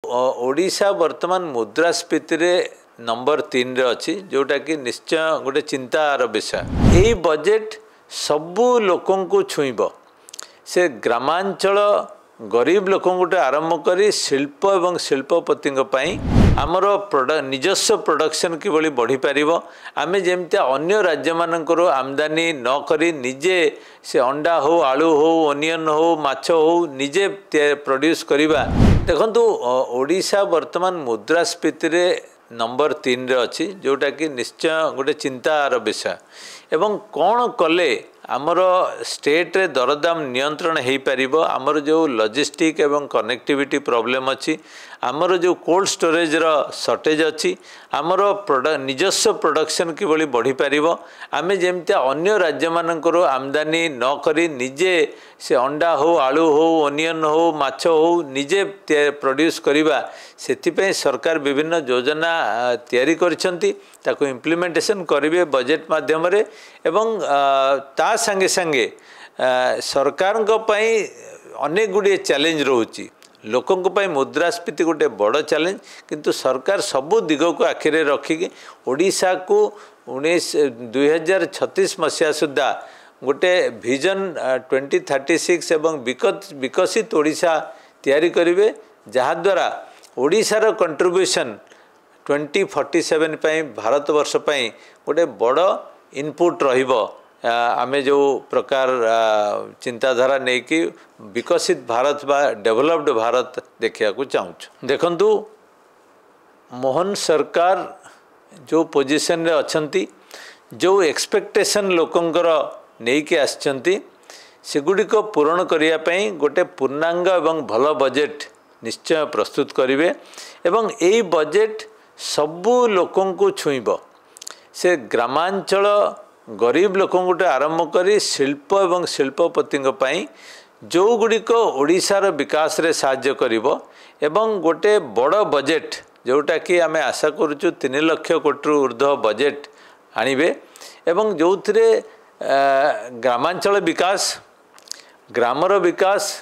ओडिशा वर्तमान मुद्रास्फीति रे नंबर 3 रे अच्छी जोटा कि निश्चय गोटे चिंतार विषय। यही बजेट सबू लोकों को छुईब से ग्रामांचल गरीब लोक आरंभ कर शिल्प एवं शिल्पपति आमर निजस्व प्रोडक्शन किभली बढ़ी पारिबो। आमे जेमती अन्य राज्य मानकर आमदानी न करी निजे से अंडा हो आलू हो ओनियन हो माछ हो निजे प्रोड्यूस करिबा। देखंतु ओडिशा वर्तमान मुद्रास्फीति रे नंबर 3 रे अच्छी जोटा कि निश्चय गोटे चिंतार विषय। एवं कौन कले आमर स्टेट रे दरदाम नियंत्रण हो पारिबो। आमर जो लॉजिस्टिक एवं कनेक्टिविटी प्रॉब्लम अच्छी, आमर जो कोल्ड स्टोरेज रो शॉर्टेज अच्छी, आमर निजस्व प्रोडक्शन किभली बढ़ी पारिबो। आमे जेमती अन्य राज्य मानकर आमदानी न करी निजे से अंडा हो आलू हो ओनियन हो माछ हो निजे प्रोड्यूस करिबा। सेतिपय सरकार विभिन्न योजना तैयारी करिसंती, ताको इम्प्लीमेंटेशन करिवे बजेट माध्यम रे। एवं ता संगे संगे सरकार को पई अनेक गुड़िए चैलेंज रोची। लोकों पई मुद्रास्फीति गोटे बड़ चैलेंज, किंतु सरकार सबू दिग को आखिरे रखिकी ओडिशा को 2036 मसीहा सुधा गोटे विजन 2036 एवं विकसित ओडिशा तैयारी करिवे, जहाद्वारा ओडिशार कंट्रीब्यूशन 2047 पई भारत वर्ष पई गोटे बड़ इनपुट रहिबो। आमे जो प्रकार चिंताधारा नहीं कि विकसित भारत बा डेवलप्ड भारत देखा चाहूँ। देखंतु मोहन सरकार जो पोजीशन रे अछंती, जो एक्सपेक्टेशन लोकंकर नहीं कि आछंती सेगुड़िक पूरण करिया पई गोटे पूर्णांग एवं भल बजेट निश्चय प्रस्तुत करिवे। एवं एई बजेट सबू लोकों को छुईब से ग्रामांचल गरीब लोकों आरंभ कर शिल्प एवं शिल्पपति जो गुड़िक ओडिशार विकास रे साहाय्य करिवो। एवं गोटे बड़ बजेट जोटा कि आमे आशा करूचु 3 लाख कोटी ऊर्ध्व बजेट आनिबे। एवं जो ग्रामांचल विकास ग्रामर विकास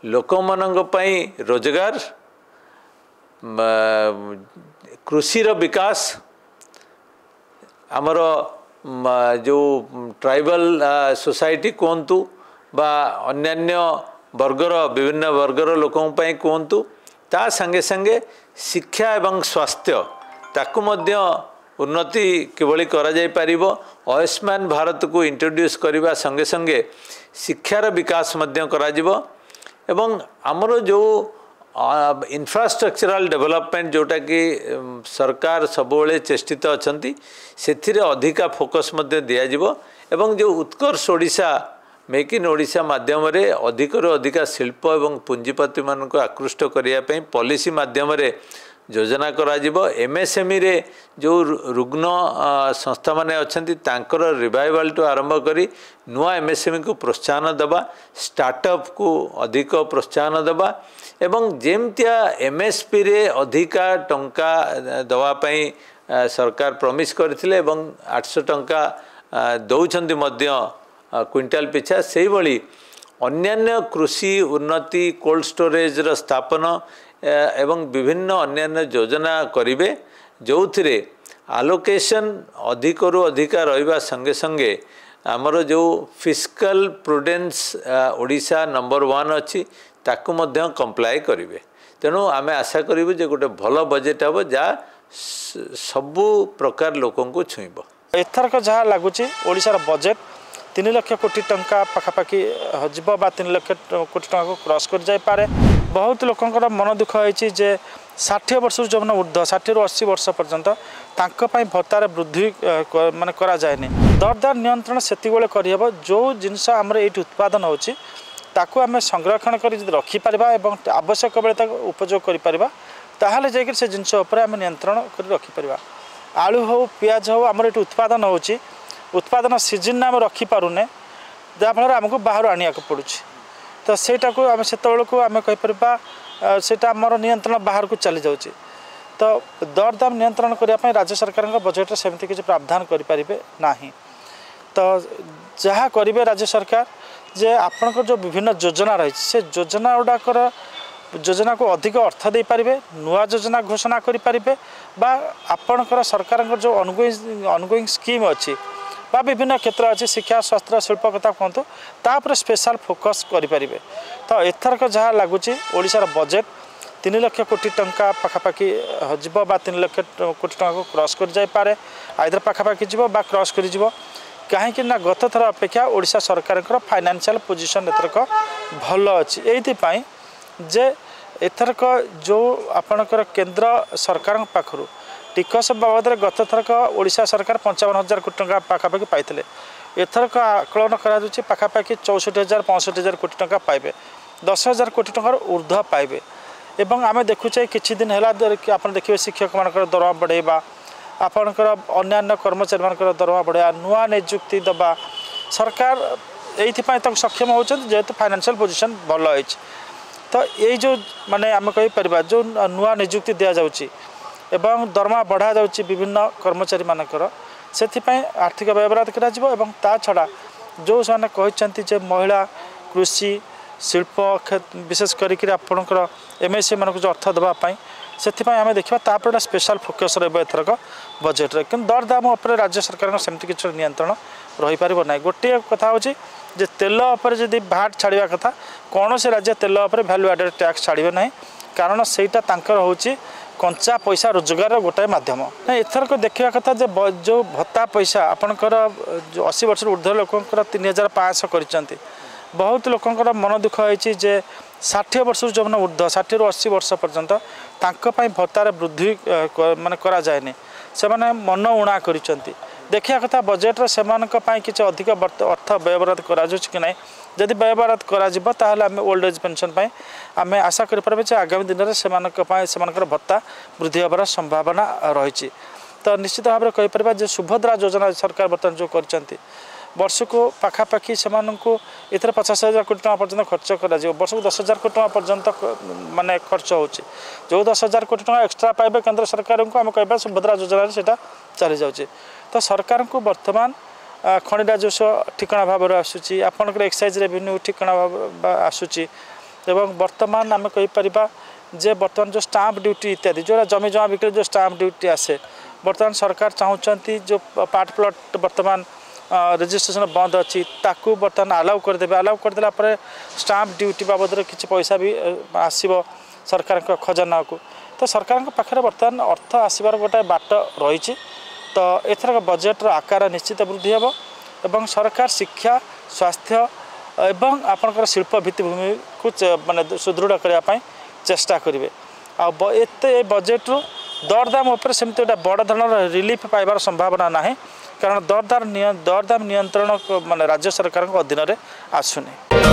लोकमानंग पई रोजगार कृषिर विकास आमर जो ट्राइबल सोसाइटी कहतु बा अन्यान्य वर्गर विभिन्न वर्गर लोकों पई कहतु, ता संगे संगे शिक्षा एवं स्वास्थ्य ताकू मध्य उन्नति किभली करा जाय पारिबो। आयुष्मान भारत को इंट्रोड्यूस करने संगे संगे शिक्षार विकास मध्य करा जिवो। एवं आमर जो इंफ्रास्ट्रक्चरल डेवलपमेंट जोटा कि सरकार सबुले चेष्टित अछंती सेथिरे अधिका फोकस मध्य दिया जिवो। एवं जो उत्कर्ष ओडिशा मेक इन ओडिशा माध्यम रे अधिकरु अधिका शिल्प एवं पुंजीपति मान को आकृष्ट करिया पई पॉलिसी माध्यम रे योजना करा जिवो। एमएसएमई रे जो रुग्ण संस्था माने अछंती तांकर रिवाइवल टू आरंभ करी नुआ एमएसएमई को प्रोत्साहन दबा, स्टार्टअप को अधिक प्रोत्साहन दबा। एवं जेमतिया एमएसपी रे अधिका टंका दवा पई सरकार प्रॉमिस करथिले एवं 800 टंका दौछंती मध्य क्विंटाल पिछा। सेही भली अन्यान्य कृषि उन्नति कोल्ड स्टोरेज र स्थापन एवं विभिन्न अन्यान्य योजना करिवे, जो थिरे आलोकेशन अधिकरु अधिका रहिबा संगे संगे आमर जो फिस्कल प्रुडेंस ओडिशा नंबर 1 अच्छी ताकू मध्य कंप्लाई करिवे। तेणु आमे आशा करिवु जे गोटे भल बजेट हबो जा सबू प्रकार लोकों को छुईब। एथरक जहाँ लगुच ओडिशार बजेट 3 लाख कोटी टंका पाखापाखि हजिब बा 3 लाख कोटी टंका को क्रॉस कर जाय पारे। बहुत लोकंकर मन दुख होइछि जे 60 वर्ष जो ऊर्ध्व 60 ରୁ 80 वर्ष पर्यंत तांको पई भत्तार वृद्धि माने करा जायनि। दरदार नियंत्रण सेति बेले करिहबो जो जिनस हमर एठी उत्पादन होछि ताकू आमे संरक्षण करी जदि रखि परबा एवं आवश्यक बेले ताको उपयोग करि परबा, ताहाले जाय कि से जिनस ऊपर आमे नियंत्रण करि रखि परबा। आलू हो प्याज हो हमर एठी उत्पादन होछि, उत्पादन सीजन आम रखिपारे जहाँफल आमको बाहर आने पड़ुछि। तो सेटा को आम से आम कहीपर सेटा आमर नियंत्रण बाहर को चली जाऊँगी। तो दरदाम नियंत्रण करने राज्य सरकार बजेट सेमती किसी प्रावधान करें ना। तो जहाँ करेंगे राज्य सरकार जे आपणकर जो विभिन्न योजना रही से योजना गुड़ाकर योजना को अधिक अर्थ दे पारे नुआ योजना घोषणा करें बा आपणकर सरकार जो अनगोइंग स्कीम अच्छी बा विभिन्न क्षेत्र अच्छी शिक्षा स्वास्थ्य शिल्प कथा कहतु तापर स्पेशल फोकस करें। तो एथरक जहाँ लगुच ओडिशार बजेट 3 लाख कोटी टंका पाखापाखि हो 3 लाख कोटी टंका को क्रॉस कर जाई पारे आइदर पाखापाखि जीव बा क्रॉस कर जीव कहीं ना गत थर अपेक्षा ओडिशा सरकार फाइनेंशियल पोजीशन एथरक भल अच्छी ये जे एथरक जो आपणकर केंद्र सरकार पाखु टिकस बाबद गत थरक ओडिशा सरकार 55,000 कोटी टंका पाखापाखि पाइले एथरक आकलन कर पाखापाखि 64,000-65,000 कोटी टंका पाइबे 10,000 कोटी टंकार ऊर्ध्व पाइबे एवं आम देखुचे किछि दिन है आप देखिए शिक्षक मान दरमा बढ़ेबा आपणकर अन्य कर्मचारी मान दरमा बढ़ेबा नुआ नियुक्ति दबा सरकार ये सक्षम होती जेहेतु फाइनेंशियल पोजीशन भल है। तो ये जो माने आम कहीपर जो नुआ नियुक्ति दि जाऊँगी एवं दरमा बढ़ा जाऊँगी विभिन्न कर्मचारी मानकर से आर्थिक व्यवहार करा छड़ा जो मैंने कहते महिला कृषि शिल्प विशेष करके आपणकर एमएससी मान जो अर्थ देवाई से आम देखा तापर स्पेशल फोकस रथरक बजेट कि दर दाम उपर राज्य सरकार सेमती किसी नियंत्रण रही पार ना। गोटे कथा हूँ जे तेल उपर जदि भाट छाड़ा कथा कौन से राज्य तेल उपर वैल्यू एडेड टैक्स छाड़े ना कारण सेटा हूँ कंचा पैसा रोजगार गोटाए मध्यम ना। एथरक देखा कथा जो भत्ता पैसा आपणकर 80 वर्ष ऊर्ध्व लोकंर 3,500 कर बहुत लोकंर मन दुख होती जे 60 वर्ष जो ऊर्ध्व 60 ରୁ 80 वर्ष पर्यंत तांको भत्तार वृद्धि माने करा जाए से माने मन उणा करिसेंती देखिया कथा बजेट से किसी अधिक अर्थ व्यवहार करा कि ना जदि व्यवहार करा ओल्ड एज पेंशन आम आशा करें आगामी दिन में से भत्ता वृद्धि होबार संभावना रही। तो निश्चित भाव में कहीपर जो सुभद्रा योजना सरकार बर्तमान जो कर वर्ष को पाखापाखि से इधर 50,000 कोटी टका पर्यंत खर्च करा वर्ष को 10,000 कोटी टका पर्यंत माने खर्च होची जो 10,000 कोटी टका एक्स्ट्रा पाइबे केंद्र सरकार को आम कह सुभद्रा योजना से चली जाऊँगी। तो सरकार को वर्तमान खनि राजस्व ठिकाना भाव आसूँ आपंकर एक्साइज रेवेन्यू ठिकाना भाव आसूँ एवं वर्तमान आम कहीपर जे वर्तमान जो स्टाम्प ड्यूटी इत्यादि जो जमी जमा बिक्री जो स्टाम्प ड्यूटी आसे वर्तमान सरकार चाहूँगी जो पार्ट प्लॉट वर्तमान रजिस्ट्रेशन बंद अच्छी ताकू बर्तमान अलाउ करदेला स्टाम्प ड्यूटी बाबद किसी पैसा भी आसब सरकार खजाना को। तो सरकार पाखे बर्तमान अर्थ आसबार गोटे बाट रही। तो एथरक बजेट्र आकार निश्चित वृद्धि हे एवं सरकार शिक्षा स्वास्थ्य एवं आपणकर शिल्प भित्तिभूमि को माने सुदृढ़ करने चेष्टा करेंगे आते बजेट्रु दरदाम उपर सेमती गोटे बड़ धरण रिलीफ पाइबार संभावना ना कारण दरदाम नियंत्रण माने राज्य सरकार अधीन में आसुनी।